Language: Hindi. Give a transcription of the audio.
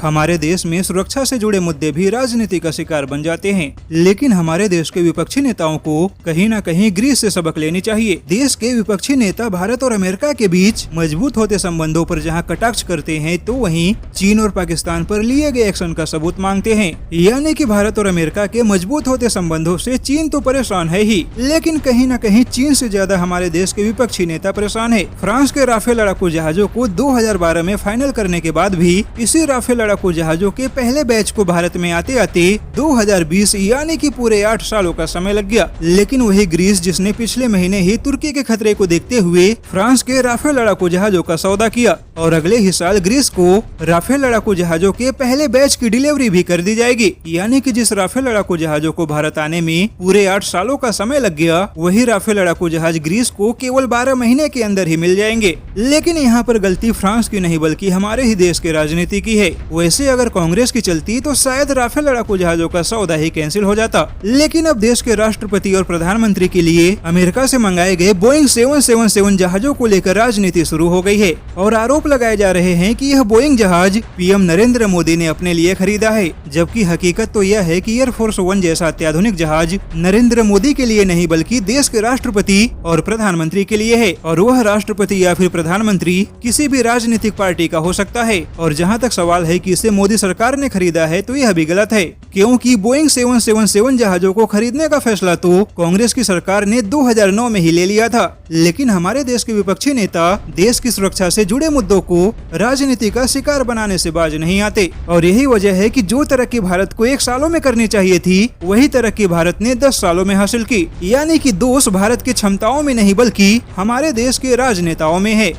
हमारे देश में सुरक्षा से जुड़े मुद्दे भी राजनीति का शिकार बन जाते हैं। लेकिन हमारे देश के विपक्षी नेताओं को कहीं न कहीं ग्रीस से सबक लेनी चाहिए। देश के विपक्षी नेता भारत और अमेरिका के बीच मजबूत होते संबंधों पर जहां कटाक्ष करते हैं, तो वहीं चीन और पाकिस्तान पर लिए गए एक्शन का सबूत मांगते हैं। यानी कि भारत और अमेरिका के मजबूत होते संबंधों से चीन तो परेशान है ही, लेकिन कहीं न कहीं चीन से ज्यादा हमारे देश के विपक्षी नेता परेशान है। फ्रांस के राफेल लड़ाकू जहाजों को 2012 में फाइनल करने के बाद भी इसी राफेल लड़ाकू जहाजों के पहले बैच को भारत में आते आते 2020 यानी कि पूरे 8 सालों का समय लग गया। लेकिन वही ग्रीस जिसने पिछले महीने ही तुर्की के खतरे को देखते हुए फ्रांस के राफेल लड़ाकू जहाजों का सौदा किया और अगले ही साल ग्रीस को राफेल लड़ाकू जहाजों के पहले बैच की डिलीवरी भी कर दी जाएगी। यानी कि जिस राफेल लड़ाकू जहाजों को भारत आने में पूरे 8 सालों का समय लग गया, वही राफेल लड़ाकू जहाज ग्रीस को केवल 12 महीने के अंदर ही मिल जाएंगे। लेकिन यहाँ पर गलती फ्रांस की नहीं बल्कि हमारे ही देश के राजनीति की है। वैसे अगर कांग्रेस की चलती तो शायद राफेल लड़ाकू जहाजों का सौदा ही कैंसिल हो जाता। लेकिन अब देश के राष्ट्रपति और प्रधानमंत्री के लिए अमेरिका से मंगाए गए बोइंग 777 जहाजों को लेकर राजनीति शुरू हो गई है और आरोप लगाए जा रहे हैं कि यह बोइंग जहाज पीएम नरेंद्र मोदी ने अपने लिए खरीदा है, जबकि हकीकत तो यह है कि एयरफोर्स 1 जैसा अत्याधुनिक जहाज नरेंद्र मोदी के लिए नहीं बल्कि देश के राष्ट्रपति और प्रधानमंत्री के लिए है। और वह राष्ट्रपति या फिर प्रधानमंत्री किसी भी राजनीतिक पार्टी का हो सकता है। और जहां तक सवाल है कि इसे मोदी सरकार ने खरीदा है, तो यह भी गलत है, क्योंकि बोइंग 777 जहाजों को खरीदने का फैसला तो कांग्रेस की सरकार ने 2009 में ही ले लिया था। लेकिन हमारे देश के विपक्षी नेता देश की सुरक्षा से जुड़े मुद्दों को राजनीति का शिकार बनाने से बाज नहीं आते। और यही वजह है कि जो तरक्की भारत को 1 सालों में करनी चाहिए थी, वही तरक्की भारत ने 10 सालों में हासिल की। यानी कि दोष भारत की क्षमताओं में नहीं बल्कि हमारे देश के राजनेताओं में है।